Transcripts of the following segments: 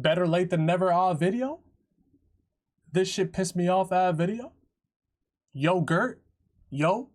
better late than never video. This shit pissed me off video. Yo, Gert. Yo,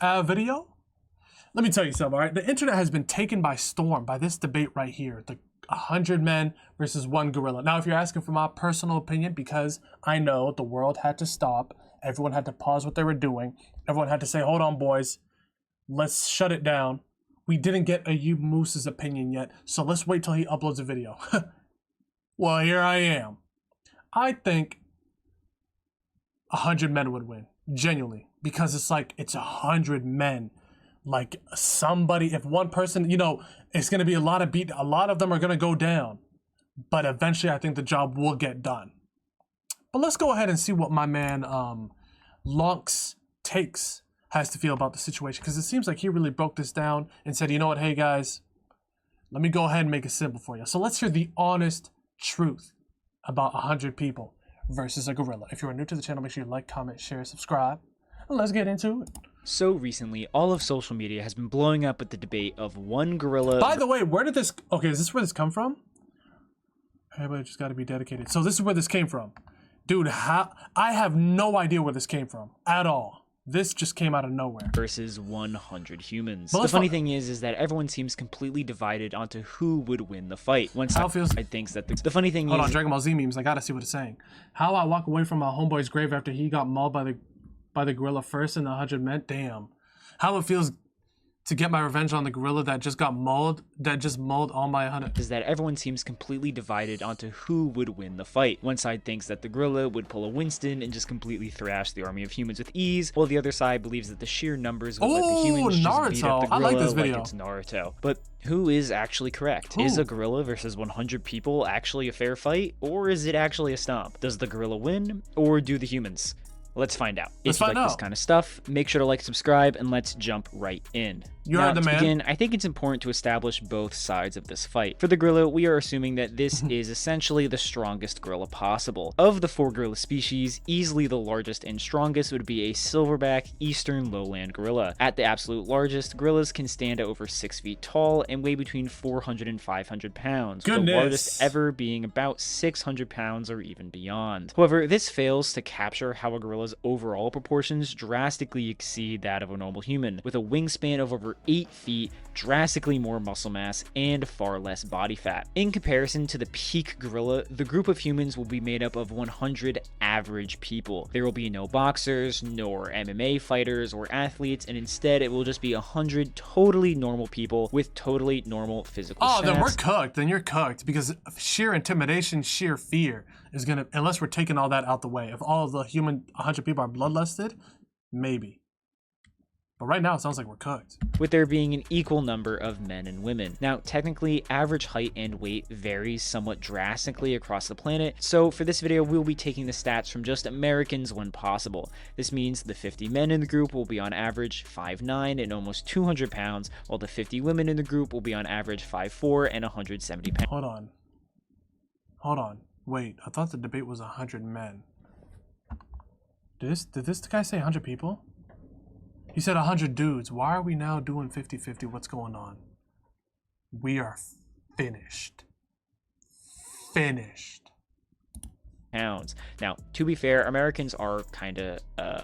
video. Let me tell you something, all right? The internet has been taken by storm by this debate right here. The 100 men versus one gorilla. Now, if you're asking for my personal opinion, because I know the world had to stop, everyone had to pause what they were doing, everyone had to say, hold on, boys, let's shut it down. We didn't get Ayub Moose's opinion yet, so let's wait till he uploads a video. Well, here I am. I think 100 men would win, genuinely, because it's like, it's 100 men. Like somebody, if one person, it's going to be a lot of them are going to go down, but eventually I think the job will get done. But let's go ahead and see what my man Lonks Takes has to feel about the situation, because it seems like he really broke this down and said, you know what, hey guys, let me go ahead and make it simple for you. So let's hear the honest truth about 100 people versus a gorilla. If you're new to the channel, make sure you like, comment, share, subscribe, and let's get into it. So recently, all of social media has been blowing up with the debate of one gorilla. By the way, where did this, okay, is this where this come from? Everybody just got to be dedicated. So this is where this came from. Dude, I have no idea where this came from at all. This just came out of nowhere. Versus 100 humans. The funny thing is that everyone seems completely divided onto who would win the fight. One side thinks that the funny thing Hold on, Dragon Ball Z memes, I gotta see what it's saying. How I walk away from my homeboy's grave after he got mauled by the gorilla first in the 100 men. Damn. How it feels to get my revenge on the gorilla that just mauled all my 100. Is that everyone seems completely divided onto who would win the fight. One side thinks that the gorilla would pull a Winston and just completely thrash the army of humans with ease, while the other side believes that the sheer numbers would let the humans just beat up the gorilla. I like this video. Like it's Naruto. But who is actually correct? Who? Is a gorilla versus 100 people actually a fair fight, or is it actually a stomp? Does the gorilla win, or do the humans? Let's find out. If you like this kind of stuff, make sure to like, subscribe, and let's jump right in. Now, to begin, I think it's important to establish both sides of this fight. For the gorilla, we are assuming that this is essentially the strongest gorilla possible. Of the 4 gorilla species, easily the largest and strongest would be a silverback eastern lowland gorilla. At the absolute largest, gorillas can stand at over 6 feet tall and weigh between 400 and 500 pounds, the largest ever being about 600 pounds or even beyond. However, this fails to capture how a gorilla's overall proportions drastically exceed that of a normal human, with a wingspan of over 8 feet, drastically more muscle mass, and far less body fat. In comparison to the peak gorilla, the group of humans will be made up of 100 average people. There will be no boxers, nor MMA fighters or athletes, and instead it will just be 100 totally normal people with totally normal physical stats. Then we're cooked. Then you're cooked, because sheer intimidation, sheer fear is gonna, unless we're taking all that out the way. If all of the 100 people are bloodlusted, maybe. But right now, it sounds like we're cooked. With there being an equal number of men and women. Now, technically, average height and weight varies somewhat drastically across the planet, so for this video, we'll be taking the stats from just Americans when possible. This means the 50 men in the group will be on average 5'9" and almost 200 pounds, while the 50 women in the group will be on average 5'4" and 170 pounds. Hold on. Wait, I thought the debate was 100 men. Did this guy say 100 people? He said 100 dudes. Why are we now doing 50-50? What's going on? We are finished. Pounds. Now, to be fair, Americans are kind of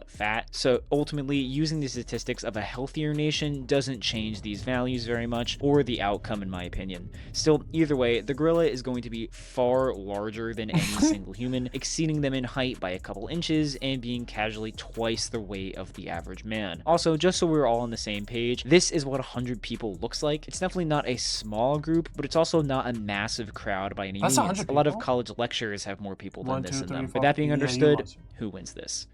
fat, so ultimately using the statistics of a healthier nation doesn't change these values very much, or the outcome in my opinion. Still, either way, the gorilla is going to be far larger than any single human, exceeding them in height by a couple inches and being casually twice the weight of the average man. Also, just so we're all on the same page, this is what 100 people looks like. It's definitely not a small group, but it's also not a massive crowd by any means. A lot of college lectures have more people than this in them. With that being understood, who wins this?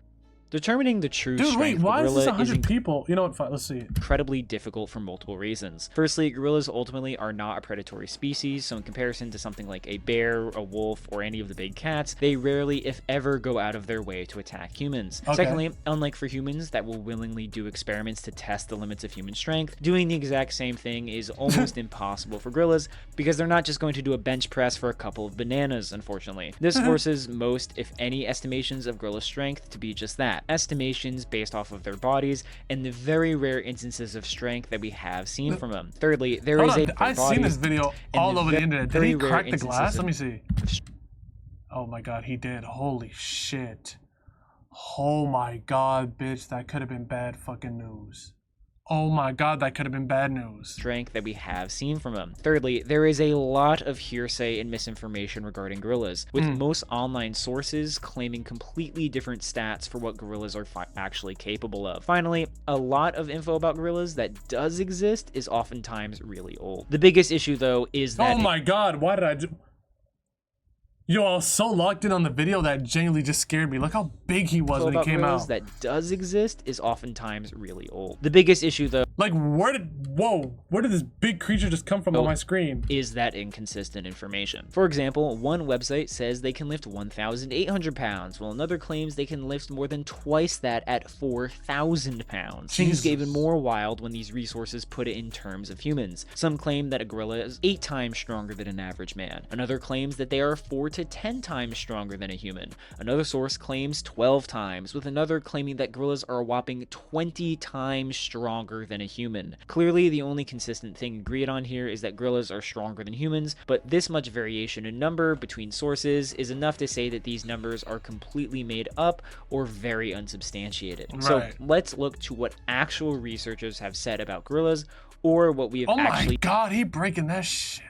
Determining the true strength of a gorilla is 100 people? You know what? Fine, let's see. Incredibly difficult for multiple reasons. Firstly, gorillas ultimately are not a predatory species, so in comparison to something like a bear, a wolf, or any of the big cats, they rarely, if ever, go out of their way to attack humans. Okay. Secondly, unlike for humans that will willingly do experiments to test the limits of human strength, doing the exact same thing is almost impossible for gorillas because they're not just going to do a bench press for a couple of bananas, unfortunately. This forces most, if any, estimations of gorilla strength to be just that. that, estimations based off of their bodies, and the very rare instances of strength that we have seen from them. Thirdly, there is I've seen this video all over the internet. Did he crack the glass? Let me see. Oh my god, he did. Holy shit. Oh my god, bitch, that could have been bad fucking news. Oh my god, that could have been bad news. Strength that we have seen from them. Thirdly, there is a lot of hearsay and misinformation regarding gorillas, with most online sources claiming completely different stats for what gorillas are actually capable of. Finally, a lot of info about gorillas that does exist is oftentimes really old. The biggest issue, though, is that— Oh my god, why did I do— Yo, I was so locked in on the video that genuinely just scared me. Look how big he was when he came out. That does exist is oftentimes really old. The biggest issue, though— Like, where did this big creature just come from on my screen? Is that inconsistent information. For example, one website says they can lift 1,800 pounds, while another claims they can lift more than twice that at 4,000 pounds. Things get even more wild when these resources put it in terms of humans. Some claim that a gorilla is 8 times stronger than an average man. Another claims that they are 4 to 10 times stronger than a human. Another source claims 12 times, with another claiming that gorillas are a whopping 20 times stronger than a human. Clearly, the only consistent thing agreed on here is that gorillas are stronger than humans, but this much variation in number between sources is enough to say that these numbers are completely made up or very unsubstantiated. Right. So let's look to what actual researchers have said about gorillas, or what we have actually— Oh my god, he breaking that shit.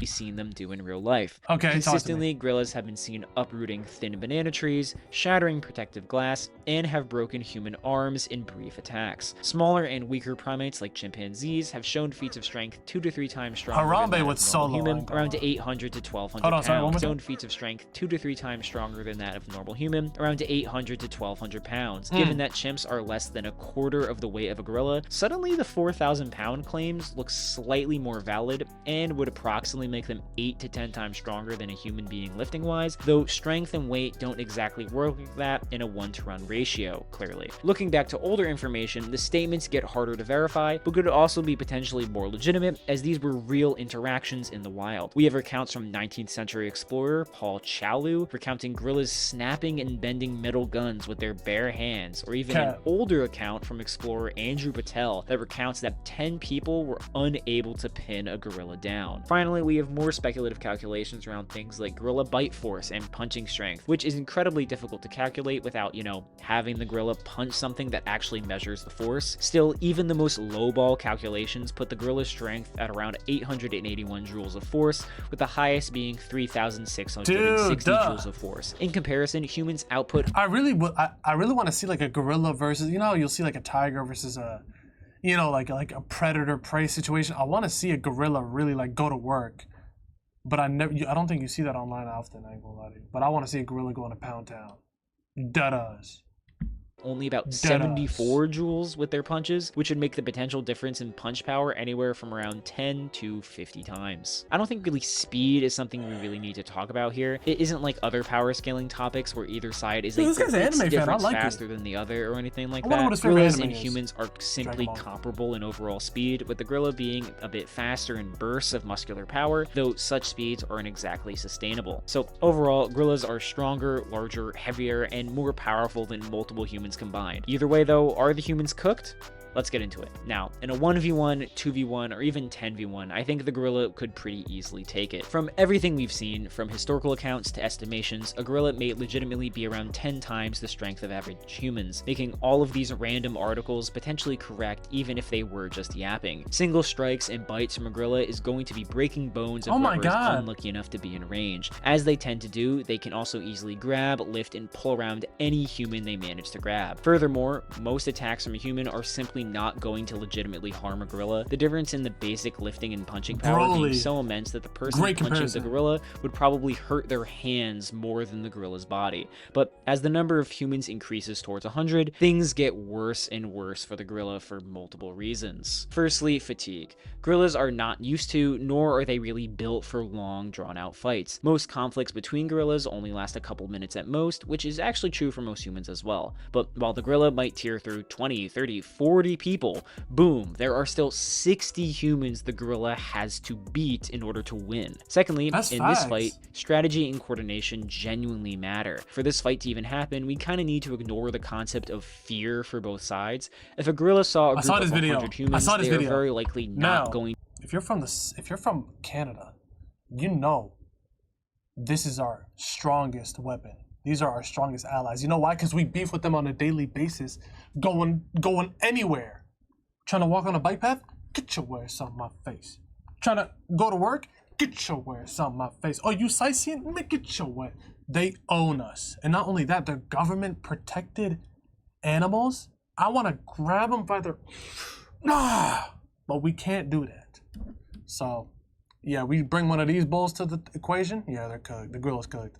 Seen them do in real life. Okay, consistently, gorillas have been seen uprooting thin banana trees, shattering protective glass, and have broken human arms in brief attacks. Smaller and weaker primates like chimpanzees have shown feats of strength 2 to 3 times stronger than that of normal human, around 800 to 1,200 pounds. Shown feats of strength 2 to 3 times stronger than that of normal human, around 800 to 1,200 pounds. Given that chimps are less than a quarter of the weight of a gorilla, suddenly the 4,000 pound claims look slightly more valid and would approximately make them 8 to 10 times stronger than a human being lifting wise, though strength and weight don't exactly work like that in a 1-to-1 ratio, clearly. Looking back to older information, the statements get harder to verify, but could also be potentially more legitimate, as these were real interactions in the wild. We have accounts from 19th century explorer Paul Chalu recounting gorillas snapping and bending metal guns with their bare hands, or even an older account from explorer Andrew Patel that recounts that 10 people were unable to pin a gorilla down. Finally, we have more speculative calculations around things like gorilla bite force and punching strength, which is incredibly difficult to calculate without, having the gorilla punch something that actually measures the force. Still, even the most lowball calculations put the gorilla's strength at around 881 joules of force, with the highest being 3,660 joules of force. In comparison, humans output— I really want to see like a gorilla versus, you'll see like a tiger versus a, like a predator prey situation. I want to see a gorilla really like go to work. But I don't think you see that online often, I ain't gonna lie to you. But I want to see a gorilla go into Pound Town. Duh-does. Only about 74 joules with their punches, which would make the potential difference in punch power anywhere from around 10 to 50 times. I don't think really speed is something we really need to talk about here. It isn't like other power scaling topics where either side is like faster than the other or anything like that. Gorillas and humans are simply comparable in overall speed, with the gorilla being a bit faster in bursts of muscular power, though such speeds aren't exactly sustainable. So overall, gorillas are stronger, larger, heavier, and more powerful than multiple humans combined. Either way though, are the humans cooked? Let's get into it. Now, in a 1v1, 2v1, or even 10v1, I think the gorilla could pretty easily take it. From everything we've seen, from historical accounts to estimations, a gorilla may legitimately be around 10 times the strength of average humans, making all of these random articles potentially correct even if they were just yapping. Single strikes and bites from a gorilla is going to be breaking bones of whoever is unlucky enough to be in range. As they tend to do, they can also easily grab, lift, and pull around any human they manage to grab. Furthermore, most attacks from a human are simply not going to legitimately harm a gorilla. The difference in the basic lifting and punching power being so immense that the person punching the gorilla would probably hurt their hands more than the gorilla's body. But as the number of humans increases towards 100, things get worse and worse for the gorilla for multiple reasons. Firstly, fatigue. Gorillas are not used to, nor are they really built for long, drawn-out fights. Most conflicts between gorillas only last a couple minutes at most, which is actually true for most humans as well. But while the gorilla might tear through 20, 30, 40 50 people, boom, there are still 60 humans the gorilla has to beat in order to win. Secondly, this fight, strategy and coordination genuinely matter. For this fight to even happen, we kind of need to ignore the concept of fear for both sides. If a gorilla saw a group of 100 humans, they are very likely not going. If you're from Canada, you know this is our strongest weapon. These are our strongest allies. You know why? Because we beef with them on a daily basis, going anywhere. Trying to walk on a bike path? Get your ass on my face. Trying to go to work? Get your ass on my face. Oh, you sightseeing? Get your ass. They own us. And not only that, they're government protected animals. I want to grab them by their... But we can't do that. So, yeah, we bring one of these bulls to the equation. Yeah, they're cooked. The gorilla's cooked.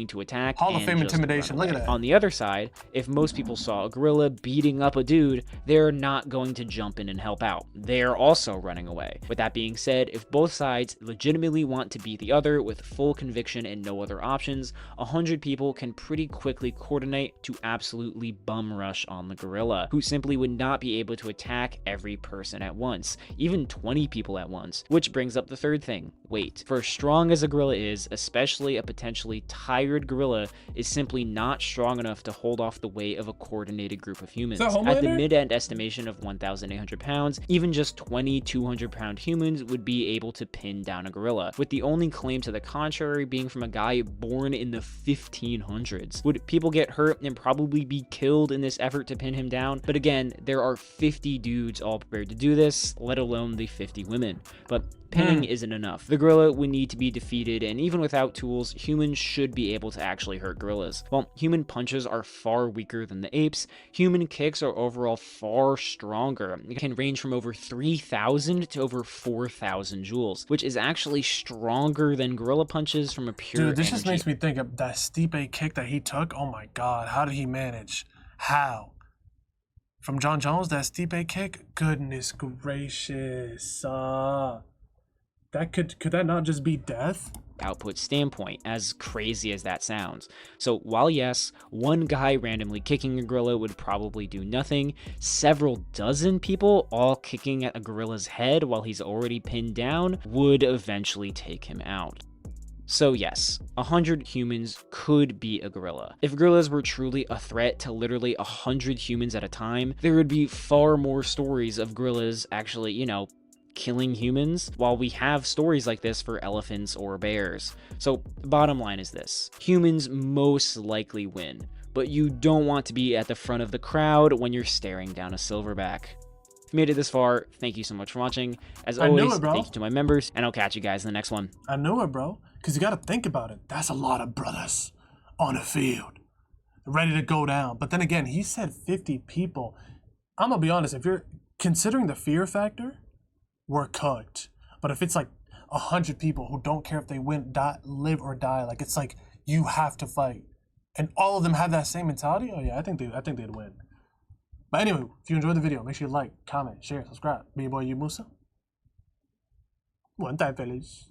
To attack Hall of Fame intimidation. Look at that. On the other side, if most people saw a gorilla beating up a dude, they're not going to jump in and help out. They're also running away. With that being said, if both sides legitimately want to beat the other with full conviction and no other options, 100 people can pretty quickly coordinate to absolutely bum rush on the gorilla, who simply would not be able to attack every person at once, even 20 people at once. Which brings up the third thing, weight. For as strong as a gorilla is, especially a potentially tired gorilla is simply not strong enough to hold off the weight of a coordinated group of humans. At the mid-end estimation of 1,800 pounds, even just 20 200-pound humans would be able to pin down a gorilla, with the only claim to the contrary being from a guy born in the 1500s. Would people get hurt and probably be killed in this effort to pin him down? But again, there are 50 dudes all prepared to do this, let alone the 50 women. But pinning isn't enough. The gorilla would need to be defeated, and even without tools, humans should be able to actually hurt gorillas. While human punches are far weaker than the apes, human kicks are overall far stronger. It can range from over 3,000 to over 4,000 joules, which is actually stronger than gorilla punches from a pure Dude, this energy. just makes me think of that Stipe kick that he took. Oh my God, how did he manage? How? From John Jones, that Stipe kick? Goodness gracious. Could that not just be death? Output standpoint, as crazy as that sounds. So while yes, one guy randomly kicking a gorilla would probably do nothing, several dozen people all kicking at a gorilla's head while he's already pinned down would eventually take him out. So yes, 100 humans could beat a gorilla. If gorillas were truly a threat to literally 100 humans at a time, there would be far more stories of gorillas actually, killing humans, while we have stories like this for elephants or bears. So bottom line is this: humans most likely win, but you don't want to be at the front of the crowd when you're staring down a silverback. If you made it this far, thank you so much for watching. As always, thank you to my members, and I'll catch you guys in the next one. I knew it, bro, because you got to think about it. That's a lot of brothers on a field ready to go down. But then again, he said 50 people. I'm gonna be honest, if you're considering the fear factor, we're cooked. But if it's like 100 people who don't care if they win, die, live or die, like it's like you have to fight, and all of them have that same mentality. Oh yeah, I think they'd win. But anyway, if you enjoyed the video, make sure you like, comment, share, subscribe. Me your boy, you Musa. One time, fellas.